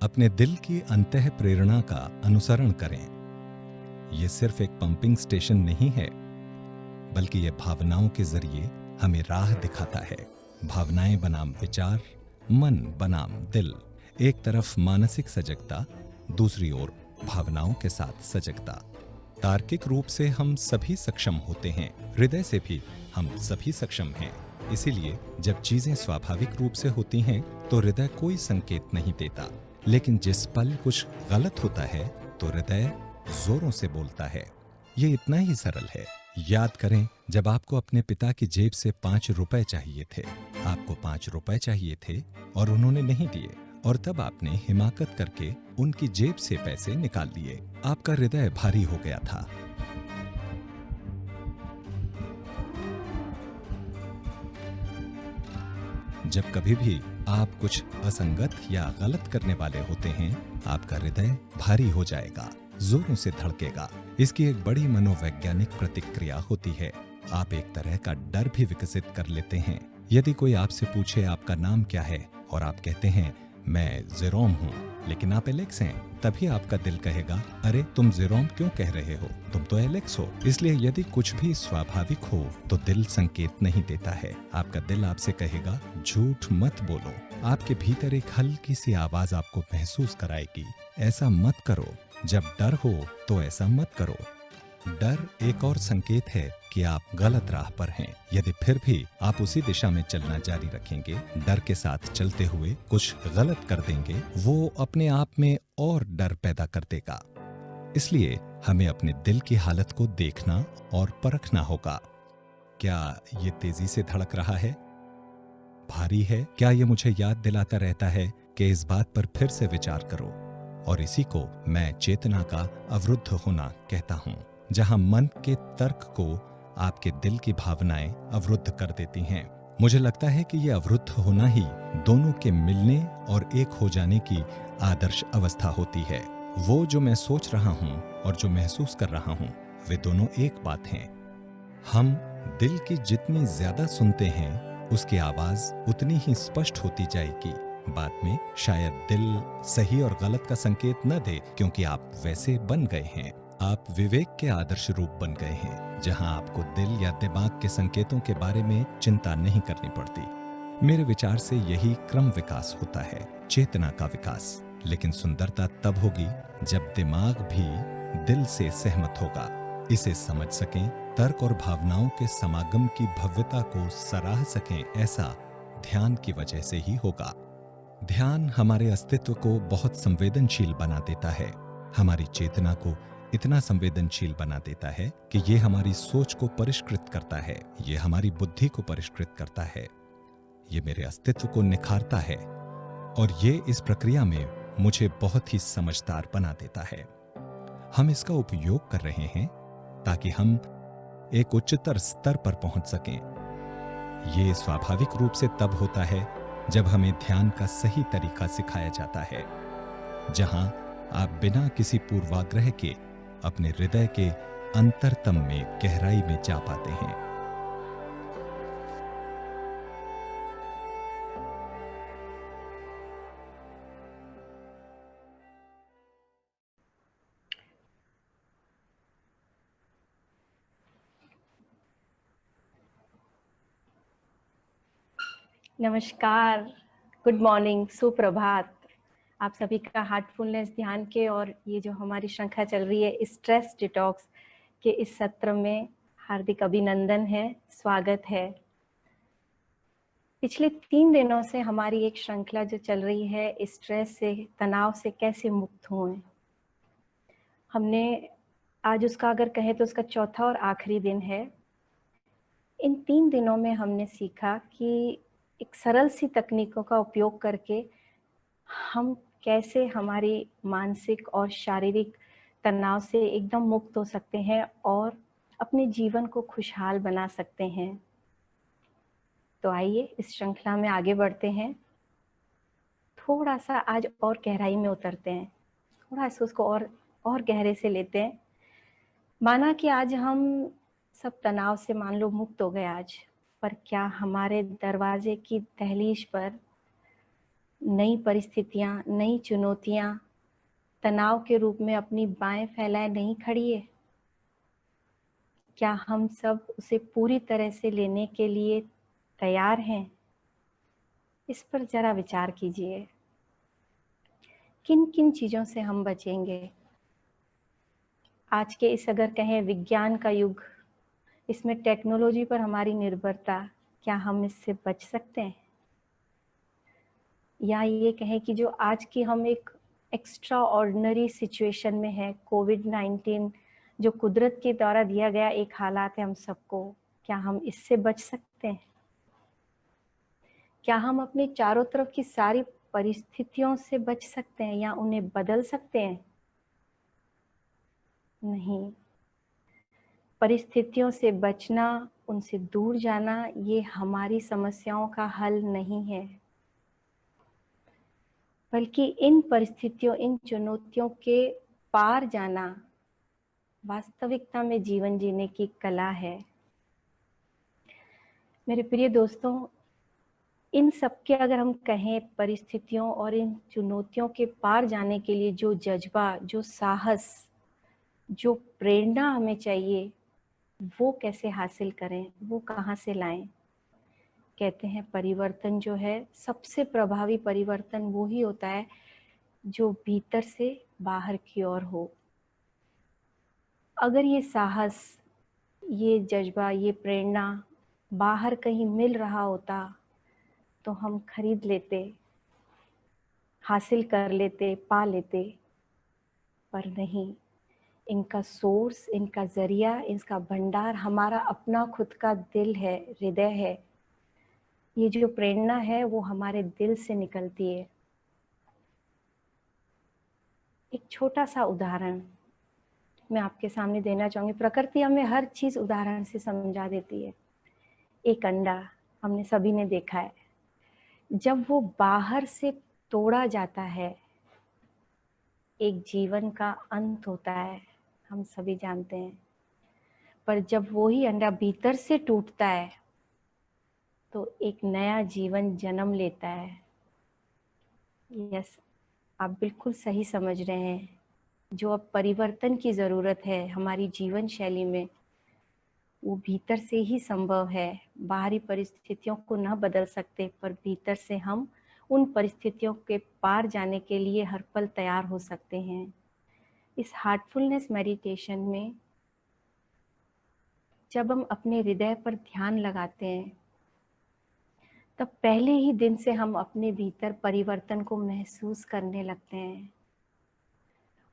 अपने दिल की अंतः प्रेरणा का अनुसरण करें। ये सिर्फ एक पंपिंग स्टेशन नहीं है, बल्कि ये भावनाओं के जरिए हमें राह दिखाता है। भावनाएं बनाम विचार, मन बनाम दिल। एक तरफ मानसिक सजगता, दूसरी ओर भावनाओं के साथ सजगता। तार्किक रूप से हम सभी सक्षम होते हैं, हृदय से भी हम सभी सक्षम हैं। इसीलिए जब चीजें स्वाभाविक रूप से होती हैं तो हृदय कोई संकेत नहीं देता, लेकिन जिस पल कुछ गलत होता है तो हृदय जोरों से बोलता है। ये इतना ही सरल है। याद करें, जब आपको अपने पिता की जेब से 5 रुपए चाहिए थे, आपको 5 रुपए चाहिए थे और उन्होंने नहीं दिए, और तब आपने हिमाकत करके उनकी जेब से पैसे निकाल लिए। आपका हृदय भारी हो गया था। जब कभी भी आप कुछ असंगत या गलत करने वाले होते हैं, आपका हृदय भारी हो जाएगा, जोरों से धड़केगा। इसकी एक बड़ी मनोवैज्ञानिक प्रतिक्रिया होती है। आप एक तरह का डर भी विकसित कर लेते हैं। यदि कोई आपसे पूछे आपका नाम क्या है और आप कहते हैं मैं जेरोम हूँ, लेकिन आप एलेक्स हैं, तभी आपका दिल कहेगा, अरे तुम जेरोम क्यों कह रहे हो, तुम तो एलेक्स हो। इसलिए यदि कुछ भी स्वाभाविक हो तो दिल संकेत नहीं देता है। आपका दिल आपसे कहेगा, झूठ मत बोलो। आपके भीतर एक हल्की सी आवाज आपको महसूस कराएगी, ऐसा मत करो। जब डर हो तो ऐसा मत करो। डर एक और संकेत है कि आप गलत राह पर हैं। यदि फिर भी आप उसी दिशा में चलना जारी रखेंगे, डर के साथ चलते हुए कुछ गलत कर देंगे, वो अपने आप में और डर पैदा कर देगा। इसलिए हमें अपने दिल की हालत को देखना और परखना होगा। क्या ये तेजी से धड़क रहा है? भारी है? क्या ये मुझे याद दिलाता रहता है कि इस बात पर फिर से विचार करो? और इसी को मैं चेतना का अवरुद्ध होना कहता हूँ, जहां मन के तर्क को आपके दिल की भावनाएं अवरुद्ध कर देती हैं। मुझे लगता है कि यह अवरुद्ध होना ही दोनों के मिलने और एक हो जाने की आदर्श अवस्था होती है। वो जो मैं सोच रहा हूँ और जो महसूस कर रहा हूँ, वे दोनों एक बात हैं। हम दिल की जितनी ज्यादा सुनते हैं, उसकी आवाज उतनी ही स्पष्ट होती जाएगी। बाद में शायद दिल सही और गलत का संकेत न दे, क्योंकि आप वैसे बन गए हैं। आप विवेक के आदर्श रूप बन गए हैं, जहां आपको दिल या दिमाग के संकेतों के बारे में चिंता नहीं करनी पड़ती। मेरे विचार से यही क्रम विकास होता है, चेतना का विकास। लेकिन सुंदरता तब होगी जब दिमाग भी दिल से सहमत होगा, इसे समझ सकें, तर्क और भावनाओं के समागम की भव्यता को सराह सकें। ऐसा ध्यान की वजह से ही होगा। ध्यान हमारे अस्तित्व को बहुत संवेदनशील बना देता है। हमारी चेतना को इतना संवेदनशील बना देता है कि ये हमारी सोच को परिष्कृत करता है, ये हमारी बुद्धि को परिष्कृत करता है, ये मेरे अस्तित्व को निखारता है, और ये इस प्रक्रिया में मुझे बहुत ही समझदार बना देता है। हम इसका उपयोग कर रहे हैं ताकि हम एक उच्चतर स्तर पर पहुंच सकें। ये स्वाभाविक रूप से तब होता है जब हमें ध्यान का सही तरीका सिखाया जाता है, जहां आप बिना किसी पूर्वाग्रह के अपने हृदय के अंतरतम में गहराई में जा पाते हैं। नमस्कार, गुड मॉर्निंग, सुप्रभात। आप सभी का हार्टफुलनेस ध्यान के और ये जो हमारी श्रृंखला चल रही है स्ट्रेस डिटॉक्स के इस सत्र में हार्दिक अभिनंदन है, स्वागत है। पिछले 3 दिनों से हमारी एक श्रृंखला जो चल रही है स्ट्रेस से, तनाव से कैसे मुक्त हों। हमने आज उसका अगर कहें तो उसका चौथा और आखिरी दिन है। इन 3 दिनों में हमने सीखा कि एक सरल सी तकनीकों का उपयोग करके हम कैसे हमारी मानसिक और शारीरिक तनाव से एकदम मुक्त हो सकते हैं और अपने जीवन को खुशहाल बना सकते हैं। तो आइए इस श्रृंखला में आगे बढ़ते हैं। थोड़ा सा आज और गहराई में उतरते हैं, थोड़ा सा उसको और गहरे से लेते हैं। माना कि आज हम सब तनाव से मान लो मुक्त हो गए आज, पर क्या हमारे दरवाजे की दहलीज पर नई परिस्थितियां, नई चुनौतियां तनाव के रूप में अपनी बाहें फैलाए नहीं खड़ी है? क्या हम सब उसे पूरी तरह से लेने के लिए तैयार हैं? इस पर जरा विचार कीजिए। किन किन चीजों से हम बचेंगे? आज के इस अगर कहें विज्ञान का युग, इसमें टेक्नोलॉजी पर हमारी निर्भरता, क्या हम इससे बच सकते हैं? या ये कहें कि जो आज की हम एक एक्स्ट्रा ऑर्डिनरी सिचुएशन में है, कोविड-19 जो कुदरत के द्वारा दिया गया एक हालात है हम सबको, क्या हम इससे बच सकते हैं? क्या हम अपने चारों तरफ की सारी परिस्थितियों से बच सकते हैं या उन्हें बदल सकते हैं? नहीं। परिस्थितियों से बचना, उनसे दूर जाना, ये हमारी समस्याओं का हल नहीं है, बल्कि इन परिस्थितियों, इन चुनौतियों के पार जाना वास्तविकता में जीवन जीने की कला है। मेरे प्रिय दोस्तों, इन सब के अगर हम कहें परिस्थितियों और इन चुनौतियों के पार जाने के लिए जो जज्बा, जो साहस, जो प्रेरणा हमें चाहिए, वो कैसे हासिल करें, वो कहाँ से लाएं? कहते हैं परिवर्तन जो है, सबसे प्रभावी परिवर्तन वो ही होता है जो भीतर से बाहर की ओर हो। अगर ये साहस, ये जज्बा, ये प्रेरणा बाहर कहीं मिल रहा होता तो हम खरीद लेते, हासिल कर लेते, पा लेते, पर नहीं। इनका सोर्स, इनका जरिया, इसका भंडार हमारा अपना खुद का दिल है, हृदय है। ये जो प्रेरणा है वो हमारे दिल से निकलती है। एक छोटा सा उदाहरण मैं आपके सामने देना चाहूंगी। प्रकृति हमें हर चीज उदाहरण से समझा देती है। एक अंडा हमने सभी ने देखा है, जब वो बाहर से तोड़ा जाता है, एक जीवन का अंत होता है, हम सभी जानते हैं। पर जब वो ही अंडा भीतर से टूटता है तो एक नया जीवन जन्म लेता है। यस, आप बिल्कुल सही समझ रहे हैं। जो अब परिवर्तन की जरूरत है हमारी जीवन शैली में, वो भीतर से ही संभव है। बाहरी परिस्थितियों को न बदल सकते, पर भीतर से हम उन परिस्थितियों के पार जाने के लिए हर पल तैयार हो सकते हैं। इस हार्टफुलनेस मेडिटेशन में जब हम अपने हृदय पर ध्यान लगाते हैं, तब पहले ही दिन से हम अपने भीतर परिवर्तन को महसूस करने लगते हैं।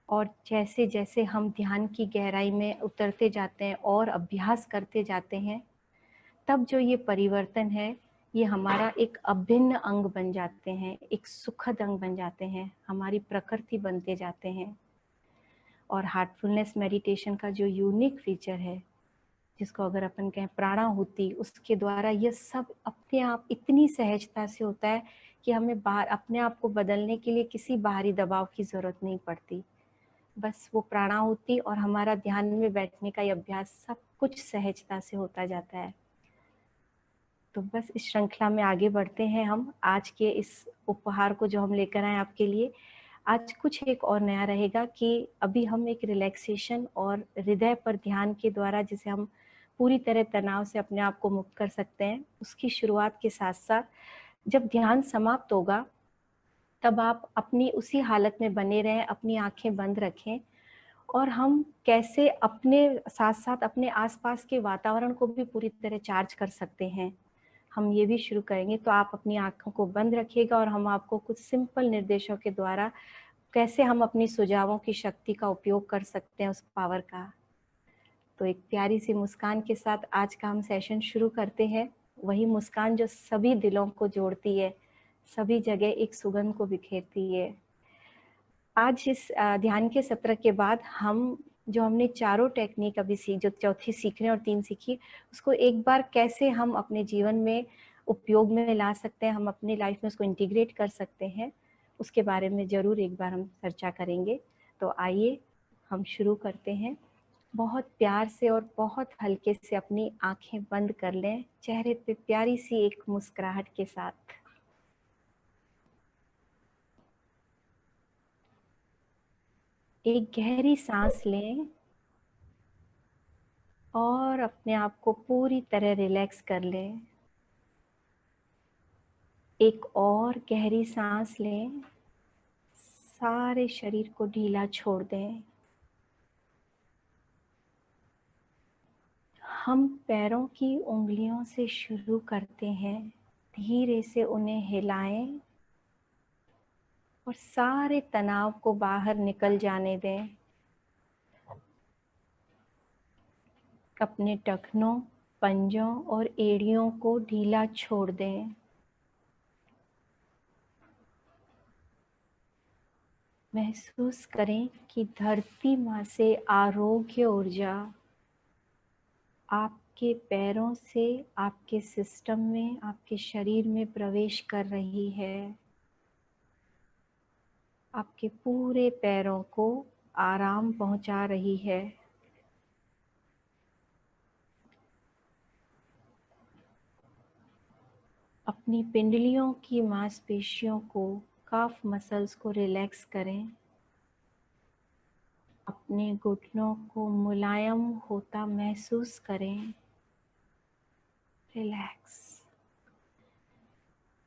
और जैसे जैसे हम ध्यान की गहराई में उतरते जाते हैं और अभ्यास करते जाते हैं, तब जो ये परिवर्तन है, ये हमारा एक अभिन्न अंग बन जाते हैं, एक सुखद अंग बन जाते हैं, हमारी प्रकृति बनते जाते हैं। और हार्टफुलनेस मेडिटेशन का जो यूनिक फीचर है, जिसको अगर अपन कहें प्राणाहुति, उसके द्वारा ये सब अपने आप इतनी सहजता से होता है कि हमें बाहर अपने आप को बदलने के लिए किसी बाहरी दबाव की जरूरत नहीं पड़ती। बस वो प्राणाहुति और हमारा ध्यान में बैठने का ये अभ्यास, सब कुछ सहजता से होता जाता है। तो बस इस श्रृंखला में आगे बढ़ते हैं हम। आज के इस उपहार को जो हम लेकर आए आपके लिए, आज कुछ एक और नया रहेगा कि अभी हम एक रिलैक्सेशन और हृदय पर ध्यान के द्वारा जिसे हम पूरी तरह तनाव से अपने आप को मुक्त कर सकते हैं, उसकी शुरुआत के साथ साथ जब ध्यान समाप्त होगा तब आप अपनी उसी हालत में बने रहें, अपनी आंखें बंद रखें, और हम कैसे अपने साथ साथ अपने आसपास के वातावरण को भी पूरी तरह चार्ज कर सकते हैं, हम ये भी शुरू करेंगे। तो आप अपनी आंखों को बंद रखिएगा और हम आपको कुछ सिंपल निर्देशों के द्वारा कैसे हम अपनी सुझावों की शक्ति का उपयोग कर सकते हैं, उस पावर का। तो एक प्यारी सी मुस्कान के साथ आज का हम सेशन शुरू करते हैं। वही मुस्कान जो सभी दिलों को जोड़ती है, सभी जगह एक सुगंध को बिखेरती है। आज इस ध्यान के सत्र के बाद हम जो हमने चारों टेक्निक अभी जो चौथी सीख रहे हैं और 3 सीखी, उसको एक बार कैसे हम अपने जीवन में उपयोग में ला सकते हैं, हम अपनी लाइफ में उसको इंटीग्रेट कर सकते हैं, उसके बारे में ज़रूर एक बार हम चर्चा करेंगे। तो आइए हम शुरू करते हैं। बहुत प्यार से और बहुत हल्के से अपनी आंखें बंद कर लें, चेहरे पे प्यारी सी एक मुस्कुराहट के साथ। एक गहरी सांस लें और अपने आप को पूरी तरह रिलैक्स कर लें। एक और गहरी सांस लें, सारे शरीर को ढीला छोड़ दें। हम पैरों की उंगलियों से शुरू करते हैं, धीरे से उन्हें हिलाएं और सारे तनाव को बाहर निकल जाने दें। अपने टखनों, पंजों और एड़ियों को ढीला छोड़ दें। महसूस करें कि धरती माँ से आरोग्य ऊर्जा आपके पैरों से आपके सिस्टम में, आपके शरीर में प्रवेश कर रही है। आपके पूरे पैरों को आराम पहुंचा रही है। अपनी पिंडलियों की मांसपेशियों को, काफ मसल्स को रिलैक्स करें। अपने घुटनों को मुलायम होता महसूस करें। रिलैक्स।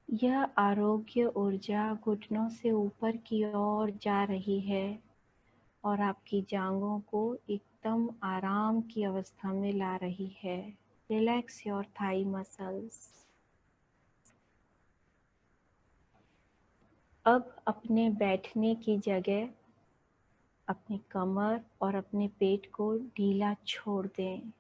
यह आरोग्य ऊर्जा घुटनों से ऊपर की ओर जा रही है और आपकी जांघों को एकदम आराम की अवस्था में ला रही है। Relax your thigh muscles. अब अपने बैठने की जगह, अपनी कमर और अपने पेट को ढीला छोड़ दें।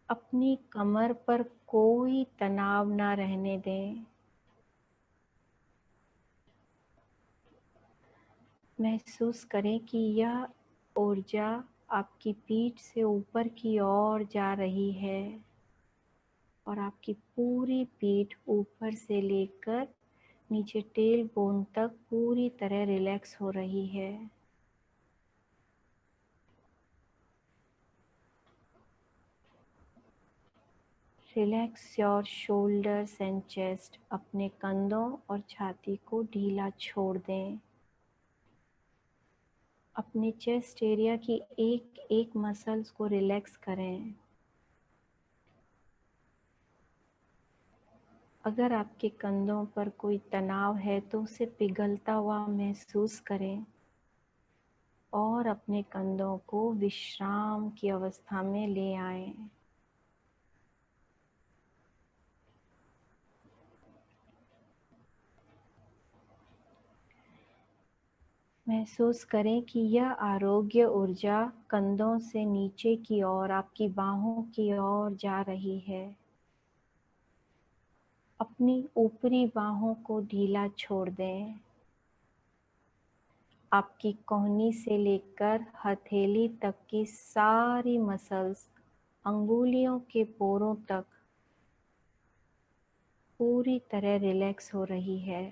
अपनी कमर पर कोई तनाव ना रहने दें। महसूस करें कि यह ऊर्जा आपकी पीठ से ऊपर की ओर जा रही है और आपकी पूरी पीठ ऊपर से लेकर नीचे टेल बोन तक पूरी तरह रिलैक्स हो रही है। Relax your shoulders and chest. अपने कंधों और छाती को ढीला छोड़ दें। अपने चेस्ट एरिया की एक एक मसल्स को रिलैक्स करें। अगर आपके कंधों पर कोई तनाव है तो उसे पिघलता हुआ महसूस करें और अपने कंधों को विश्राम की अवस्था में ले आएं। महसूस करें कि यह आरोग्य ऊर्जा कंधों से नीचे की ओर आपकी बाहों की ओर जा रही है। अपनी ऊपरी बाहों को ढीला छोड़ दें। आपकी कोहनी से लेकर हथेली तक की सारी मसल्स, अंगुलियों के पोरों तक पूरी तरह रिलैक्स हो रही है,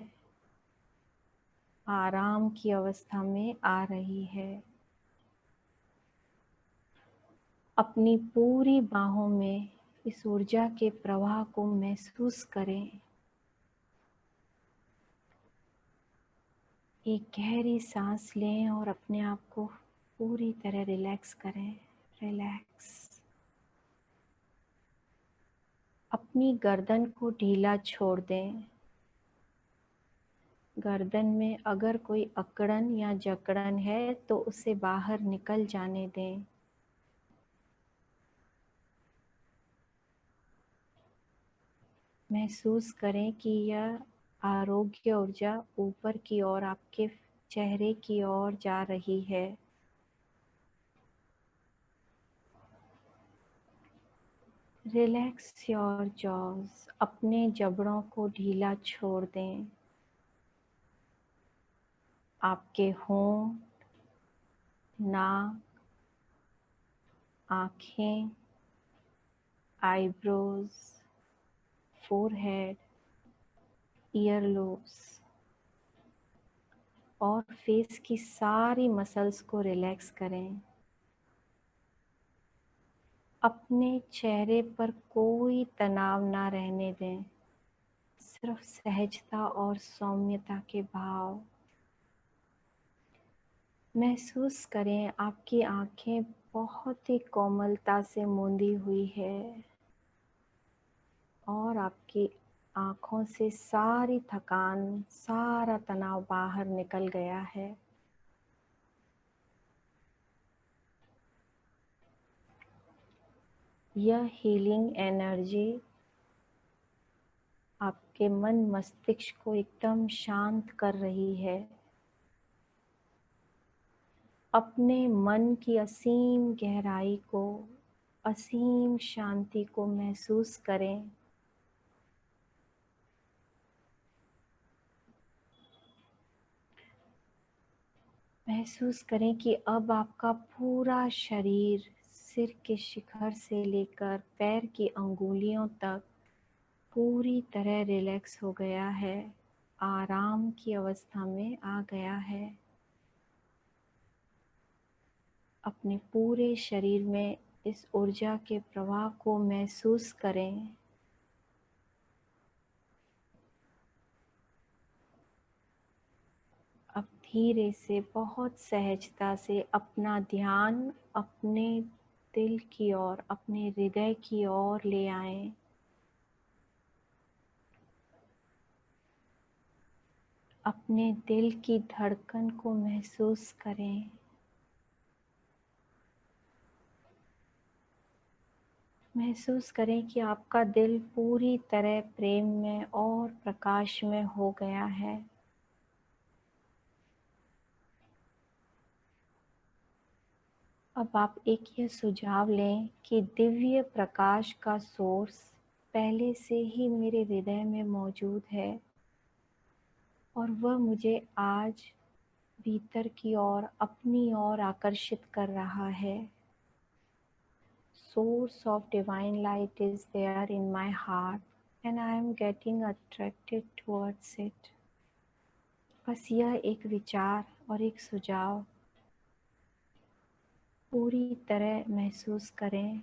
आराम की अवस्था में आ रही है। अपनी पूरी बाहों में इस ऊर्जा के प्रवाह को महसूस करें। एक गहरी सांस लें और अपने आप को पूरी तरह रिलैक्स करें। रिलैक्स। अपनी गर्दन को ढीला छोड़ दें। गर्दन में अगर कोई अकड़न या जकड़न है तो उसे बाहर निकल जाने दें। महसूस करें कि यह आरोग्य ऊर्जा ऊपर की ओर आपके चेहरे की ओर जा रही है। Relax your jaws. अपने जबड़ों को ढीला छोड़ दें। आपके होंठ, नाक, आँखें, आईब्रोज, फोरहेड, ईयरलोब्स और फेस की सारी मसल्स को रिलैक्स करें। अपने चेहरे पर कोई तनाव ना रहने दें, सिर्फ सहजता और सौम्यता के भाव। महसूस करें आपकी आंखें बहुत ही कोमलता से मूंदी हुई है और आपकी आँखों से सारी थकान, सारा तनाव बाहर निकल गया है। यह हीलिंग एनर्जी आपके मन मस्तिष्क को एकदम शांत कर रही है। अपने मन की असीम गहराई को, असीम शांति को महसूस करें। महसूस करें कि अब आपका पूरा शरीर सिर के शिखर से लेकर पैर की अंगुलियों तक पूरी तरह रिलैक्स हो गया है, आराम की अवस्था में आ गया है। अपने पूरे शरीर में इस ऊर्जा के प्रवाह को महसूस करें। अब धीरे से, बहुत सहजता से अपना ध्यान अपने दिल की ओर, अपने हृदय की ओर ले आएं। अपने दिल की धड़कन को महसूस करें। महसूस करें कि आपका दिल पूरी तरह प्रेम में और प्रकाश में हो गया है। अब आप एक यह सुझाव लें कि दिव्य प्रकाश का सोर्स पहले से ही मेरे हृदय में मौजूद है और वह मुझे आज भीतर की ओर, अपनी ओर आकर्षित कर रहा है। Source of divine light is there in my heart and I am getting attracted towards it. बस यह एक विचार और एक सुझाव पूरी तरह महसूस करें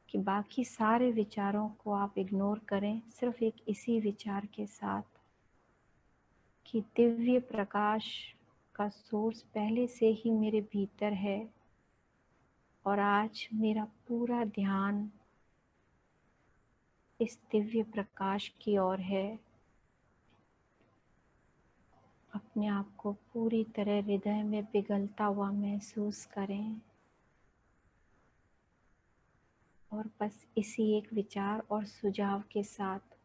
कि बाकी सारे विचारों को आप इग्नोर करें, सिर्फ एक इसी विचार के साथ कि दिव्य प्रकाश का सोर्स पहले से ही मेरे भीतर है और आज मेरा पूरा ध्यान इस दिव्य प्रकाश की ओर है। अपने आप को पूरी तरह हृदय में पिघलता हुआ महसूस करें और बस इसी एक विचार और सुझाव के साथ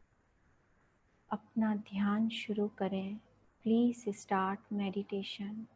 अपना ध्यान शुरू करें। Please start meditation.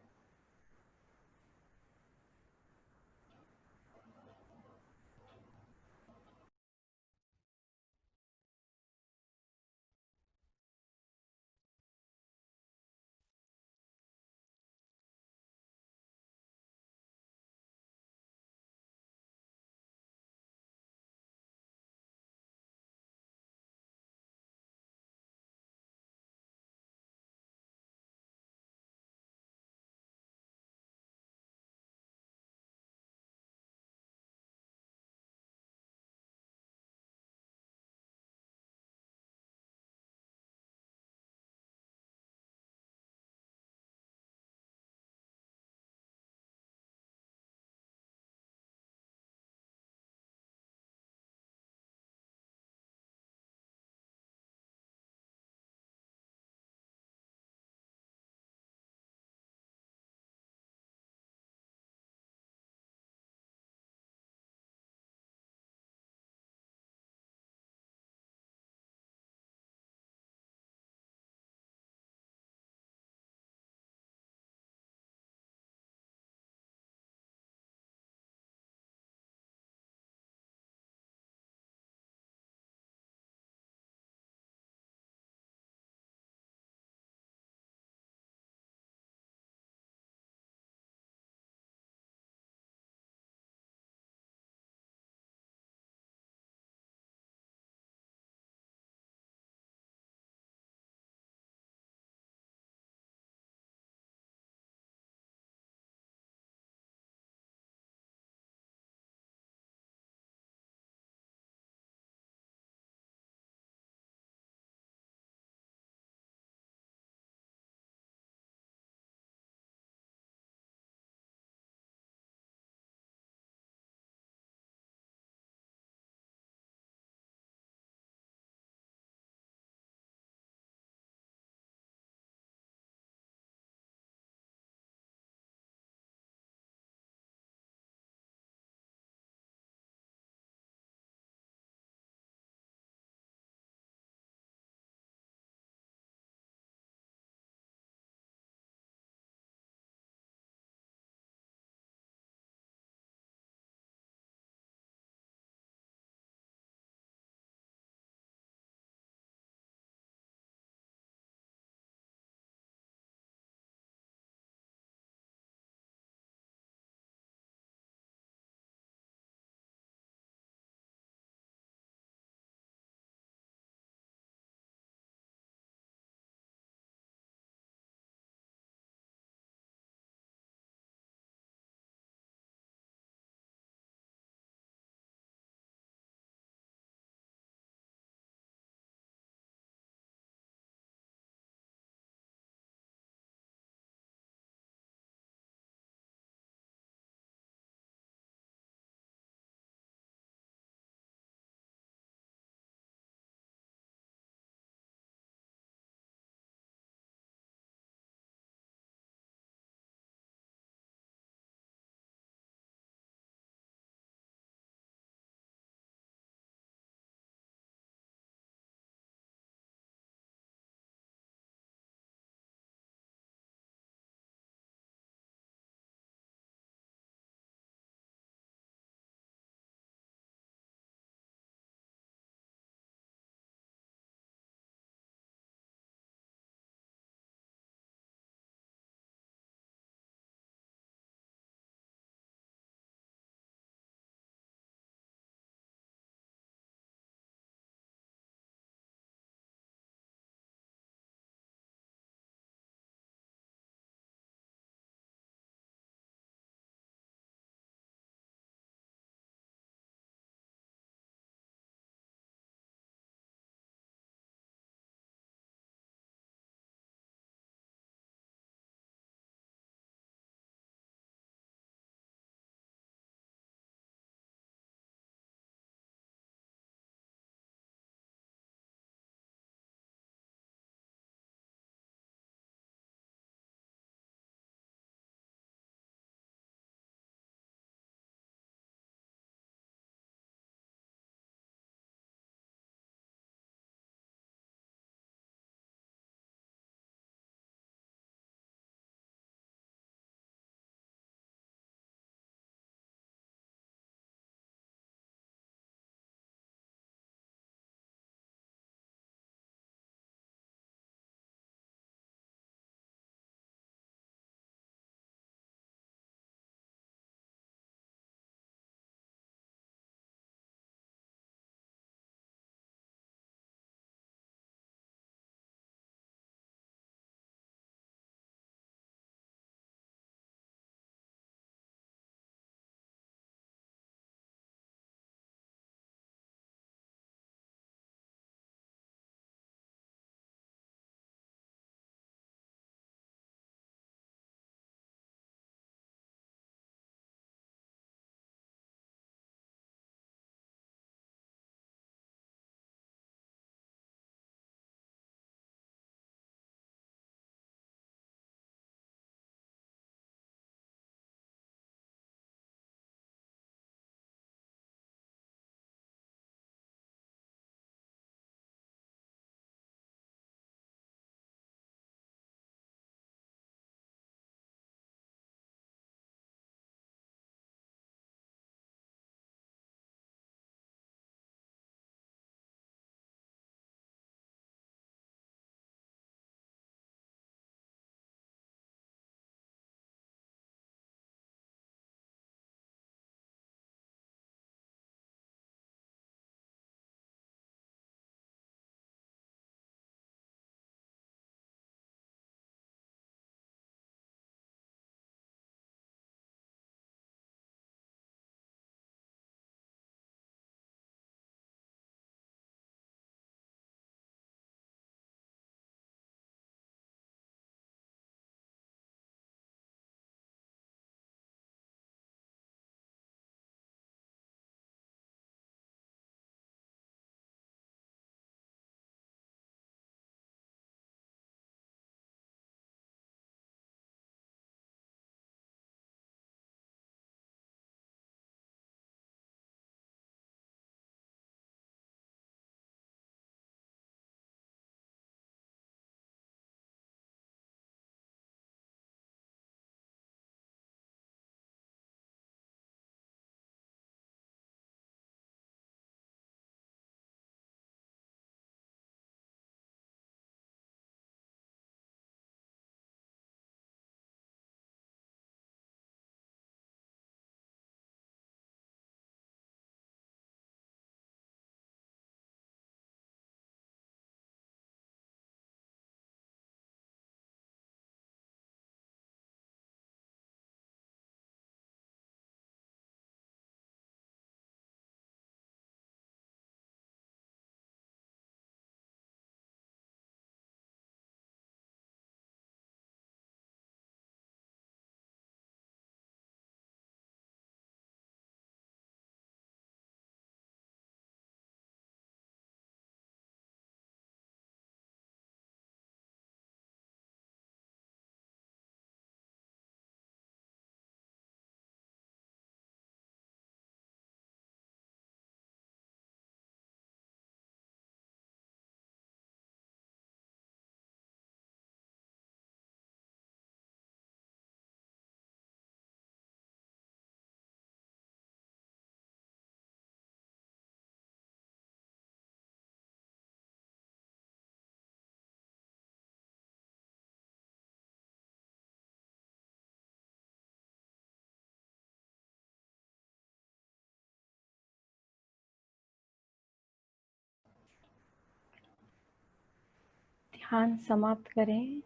ध्यान समाप्त करें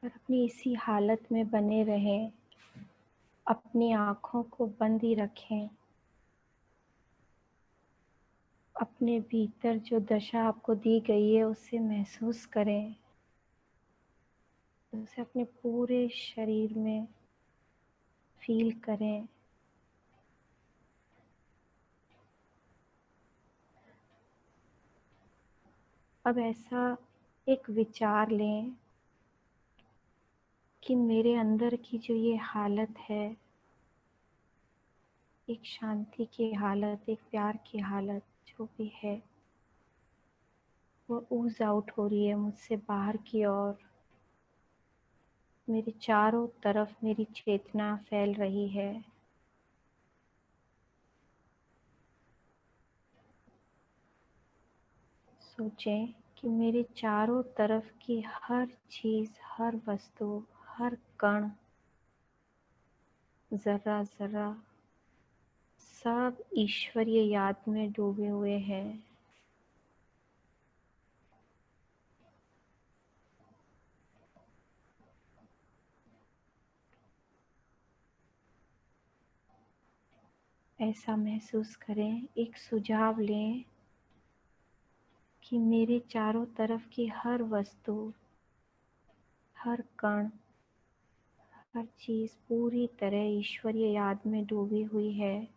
और अपनी इसी हालत में बने रहें। अपनी आँखों को बंद ही रखें। अपने भीतर जो दशा आपको दी गई है उसे महसूस करें। उसे अपने पूरे शरीर में फील करें। अब ऐसा एक विचार लें कि मेरे अंदर की जो ये हालत है, एक शांति की हालत, एक प्यार की हालत जो भी है, वो ऊज आउट हो रही है मुझसे बाहर की ओर। मेरे चारों तरफ मेरी चेतना फैल रही है। सोचें कि मेरे चारों तरफ की हर चीज़, हर वस्तु, हर कण, जर्रा जर्रा सब ईश्वरीय याद में डूबे हुए हैं। ऐसा महसूस करें। एक सुझाव लें कि मेरे चारों तरफ की हर वस्तु, हर कण, हर चीज़ पूरी तरह ईश्वरीय याद में डूबी हुई है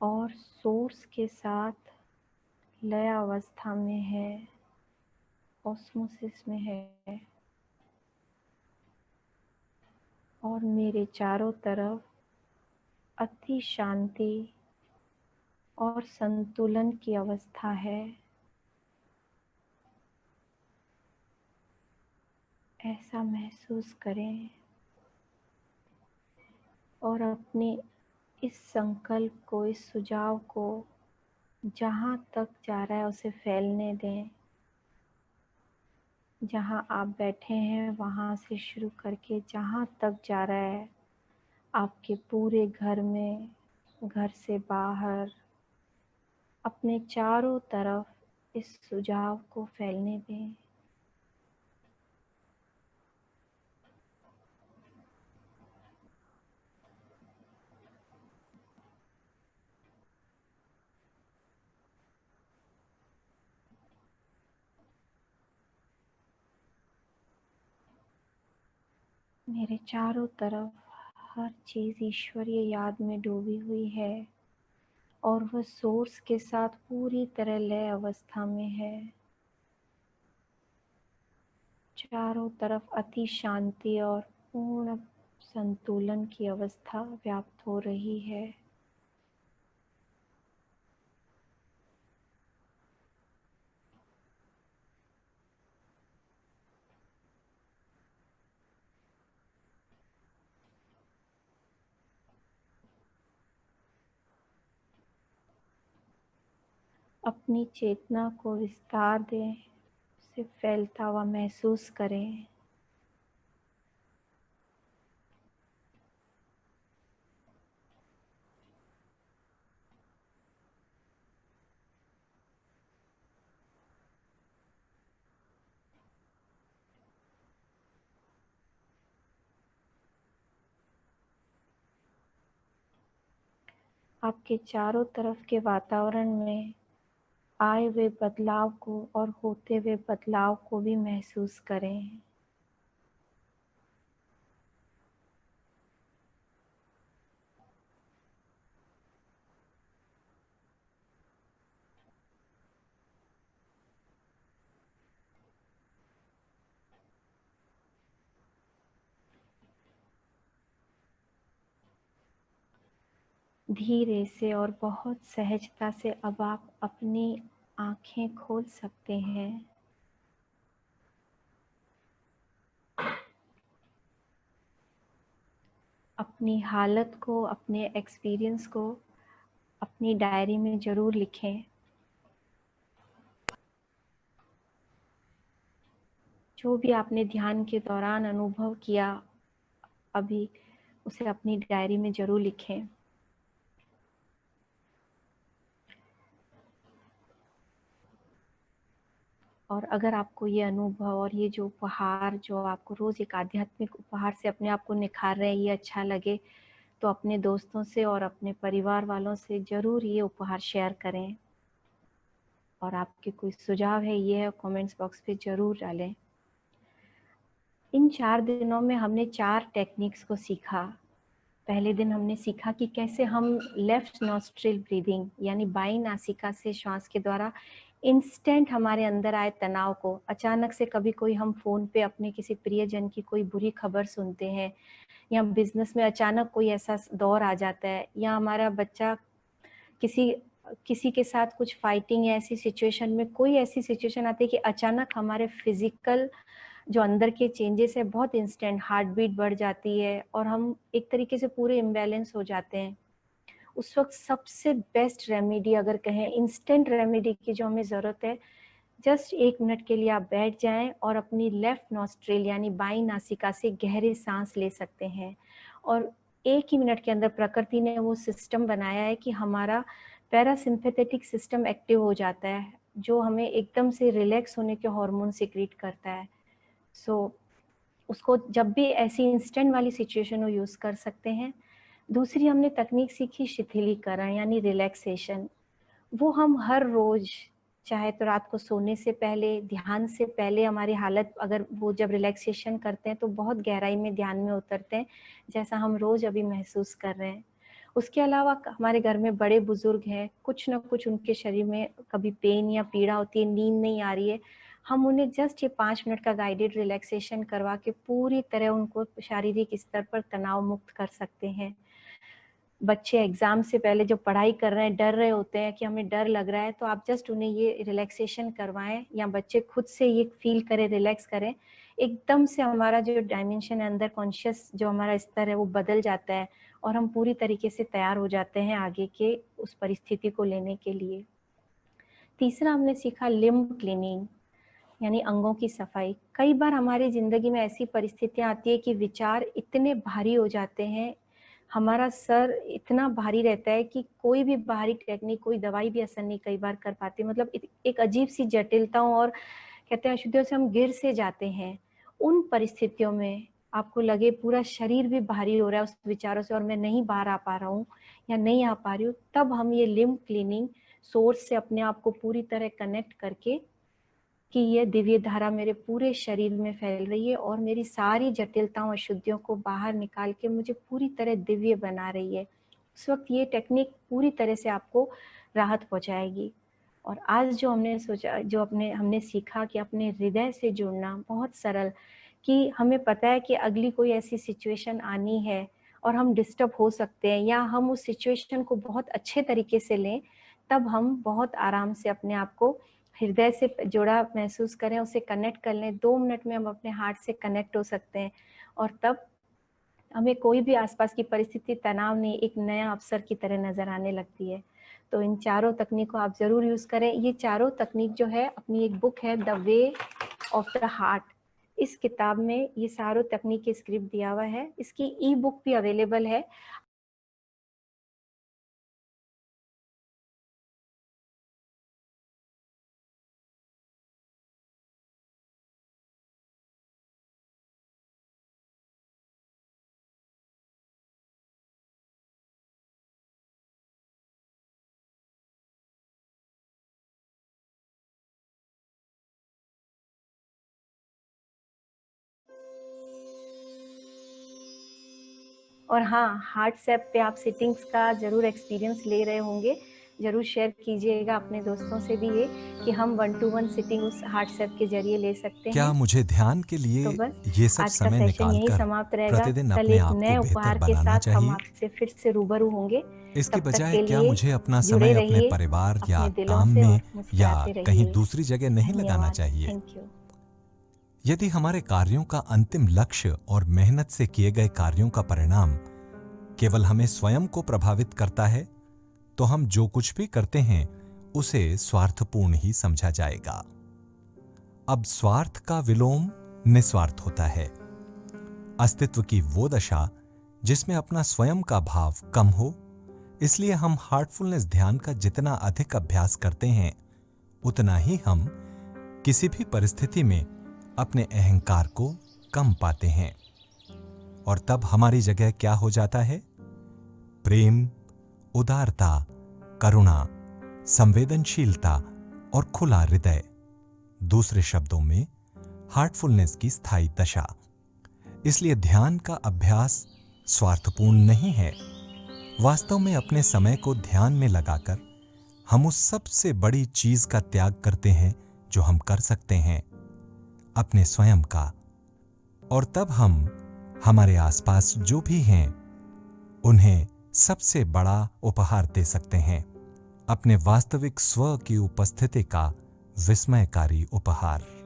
और सोर्स के साथ लय अवस्था में है, ऑस्मोसिस में है। और मेरे चारों तरफ अति शांति और संतुलन की अवस्था है। ऐसा महसूस करें और अपने इस संकल्प को, इस सुझाव को जहाँ तक जा रहा है उसे फैलने दें। जहाँ आप बैठे हैं वहाँ से शुरू करके जहाँ तक जा रहा है आपके पूरे घर में, घर से बाहर, अपने चारों तरफ इस सुझाव को फैलने दें। मेरे चारों तरफ हर चीज़ ईश्वरीय याद में डूबी हुई है और वह सोर्स के साथ पूरी तरह लय अवस्था में है। चारों तरफ अति शांति और पूर्ण संतुलन की अवस्था व्याप्त हो रही है। अपनी चेतना को विस्तार दें, उसे फैलता हुआ महसूस करें। आपके चारों तरफ के वातावरण में आए हुए बदलाव को और होते हुए बदलाव को भी महसूस करें। धीरे से और बहुत सहजता से अब आप अपनी आँखें खोल सकते हैं। अपनी हालत को, अपने एक्सपीरियंस को अपनी डायरी में ज़रूर लिखें। जो भी आपने ध्यान के दौरान अनुभव किया अभी, उसे अपनी डायरी में ज़रूर लिखें। और अगर आपको ये अनुभव और ये जो उपहार जो आपको रोज़ एक आध्यात्मिक उपहार से अपने आप को निखार रहे हैं, ये अच्छा लगे, तो अपने दोस्तों से और अपने परिवार वालों से ज़रूर ये उपहार शेयर करें। और आपके कोई सुझाव है ये है कमेंट्स बॉक्स पे ज़रूर डालें। इन 4 दिनों में हमने 4 टेक्निक्स को सीखा। पहले दिन हमने सीखा कि कैसे हम लेफ्ट नॉस्ट्रिल ब्रीदिंग यानी बाईं नासिका से श्वास के द्वारा इंस्टेंट हमारे अंदर आए तनाव को, अचानक से कभी कोई हम फ़ोन पे अपने किसी प्रियजन की कोई बुरी खबर सुनते हैं, या बिज़नेस में अचानक कोई ऐसा दौर आ जाता है, या हमारा बच्चा किसी किसी के साथ कुछ फाइटिंग या ऐसी सिचुएशन में कोई ऐसी सिचुएशन आती है कि अचानक हमारे फिज़िकल जो अंदर के चेंजेस है बहुत इंस्टेंट, हार्ट बीट बढ़ जाती है और हम एक तरीके से पूरे इम्बैलेंस हो जाते हैं। उस वक्त सबसे बेस्ट रेमेडी अगर कहें, इंस्टेंट रेमेडी की जो हमें ज़रूरत है, जस्ट 1 मिनट के लिए आप बैठ जाएं और अपनी लेफ्ट नॉस्ट्रिल यानी बाईं नासिका से गहरी सांस ले सकते हैं। और 1 ही मिनट के अंदर प्रकृति ने वो सिस्टम बनाया है कि हमारा पैरासिम्पैथेटिक सिस्टम एक्टिव हो जाता है, जो हमें एकदम से रिलैक्स होने के हार्मोन सिक्रीट करता है। सो उसको जब भी ऐसी इंस्टेंट वाली सिचुएशन हो यूज़ कर सकते हैं। दूसरी हमने तकनीक सीखी शिथिलीकरण यानी रिलैक्सेशन। वो हम हर रोज़, चाहे तो रात को सोने से पहले, ध्यान से पहले हमारी हालत, अगर वो जब रिलैक्सेशन करते हैं तो बहुत गहराई में ध्यान में उतरते हैं, जैसा हम रोज़ अभी महसूस कर रहे हैं। उसके अलावा हमारे घर में बड़े बुजुर्ग हैं, कुछ ना कुछ उनके शरीर में कभी पेन या पीड़ा होती है, नींद नहीं आ रही है, हम उन्हें जस्ट ये 5 मिनट का गाइडेड रिलैक्सेशन करवा के पूरी तरह उनको शारीरिक स्तर पर तनाव मुक्त कर सकते हैं। बच्चे एग्ज़ाम से पहले जो पढ़ाई कर रहे हैं, डर रहे होते हैं कि हमें डर लग रहा है, तो आप जस्ट उन्हें ये रिलैक्सेशन करवाएं, या बच्चे खुद से ये फील करें, रिलैक्स करें, एकदम से हमारा जो डायमेंशन है अंदर, कॉन्शियस जो हमारा स्तर है वो बदल जाता है और हम पूरी तरीके से तैयार हो जाते हैं आगे के उस परिस्थिति को लेने के लिए। तीसरा हमने सीखा लिम्ब क्लीनिंग यानी अंगों की सफाई। कई बार हमारी ज़िंदगी में ऐसी परिस्थितियाँ आती है कि विचार इतने भारी हो जाते हैं, हमारा सर इतना भारी रहता है कि कोई भी बाहरी टेक्निक, कोई दवाई भी असर नहीं कई बार कर पाती। मतलब एक अजीब सी जटिलताओं और कहते हैं अशुद्धियों से हम गिर से जाते हैं। उन परिस्थितियों में आपको लगे पूरा शरीर भी भारी हो रहा है उस विचारों से और मैं नहीं बाहर आ पा रहा हूँ या नहीं आ पा रही हूँ, तब हम ये लिम्ब क्लीनिंग सोर्स से अपने आप को पूरी तरह कनेक्ट करके कि ये दिव्य धारा मेरे पूरे शरीर में फैल रही है और मेरी सारी जटिलताओं, अशुद्धियों को बाहर निकाल के मुझे पूरी तरह दिव्य बना रही है। उस वक्त ये टेक्निक पूरी तरह से आपको राहत पहुंचाएगी। और आज जो हमने सोचा, जो हमने सीखा कि अपने हृदय से जुड़ना बहुत सरल, कि हमें पता है कि अगली कोई ऐसी सिचुएशन आनी है और हम डिस्टर्ब हो सकते हैं, या हम उस सिचुएशन को बहुत अच्छे तरीके से लें, तब हम बहुत आराम से अपने आप को हृदय से जुड़ा महसूस करें, उसे कनेक्ट कर लें। 2 मिनट में हम अपने हार्ट से कनेक्ट हो सकते हैं और तब हमें कोई भी आसपास की परिस्थिति तनाव नहीं, एक नया अवसर की तरह नजर आने लगती है। तो इन चारों तकनीक को आप जरूर यूज करें। ये चारों तकनीक जो है, अपनी एक बुक है the way of the heart, इस किताब में ये सारों तकनीक की स्क्रिप्ट दिया हुआ है। इसकी ई बुक भी अवेलेबल है। और हाँ, हार्टसेप पे आप सिटिंग्स का जरूर एक्सपीरियंस ले रहे होंगे, जरूर शेयर कीजिएगा अपने दोस्तों से भी ये कि हम 1-to-1 सिटिंग उस हार्टसेप के जरिए ले सकते क्या हैं। मुझे ध्यान के तो लिए बस ये सब आज का समय सेशन यही निकालकर समाप्त रहेगा। प्रतिदिन कल अपने एक आप को नए बेहतर उपहार के बनाना साथ हम चाहिए? आपसे फिर से रूबरू होंगे। इसके तब तक बजाय के क्या लिए मुझे अपना जुड़े समय अपने रहिए परिवार या अपने दिलों काम से में और या मुस्कुराते कहीं रहिए। दूसरी जगह नहीं लगाना धन्यवाद। चाहिए? Thank you. यदि हमारे कार्यों का अंतिम लक्ष्य और मेहनत से किए गए कार्यों का परिणाम केवल हमें स्वयं को प्रभावित करता है, तो हम जो कुछ भी करते हैं उसे स्वार्थपूर्ण ही समझा जाएगा। अब स्वार्थ का विलोम निस्वार्थ होता है। अस्तित्व की वो दशा जिसमें अपना स्वयं का भाव कम हो। इसलिए हम हार्टफुलनेस ध्यान का जितना अधिक अभ्यास करते हैं, उतना ही हम किसी भी परिस्थिति में अपने अहंकार को कम पाते हैं और तब हमारी जगह क्या हो जाता है? प्रेम, उदारता, करुणा, संवेदनशीलता और खुला हृदय, दूसरे शब्दों में हार्टफुलनेस की स्थायी दशा। इसलिए ध्यान का अभ्यास स्वार्थपूर्ण नहीं है। वास्तव में अपने समय को ध्यान में लगाकर हम उस सबसे बड़ी चीज का त्याग करते हैं जो हम कर सकते हैं, अपने स्वयं का। और तब हम हमारे आसपास जो भी हैं उन्हें सबसे बड़ा उपहार दे सकते हैं, अपने वास्तविक स्व की उपस्थिति का विस्मयकारी उपहार।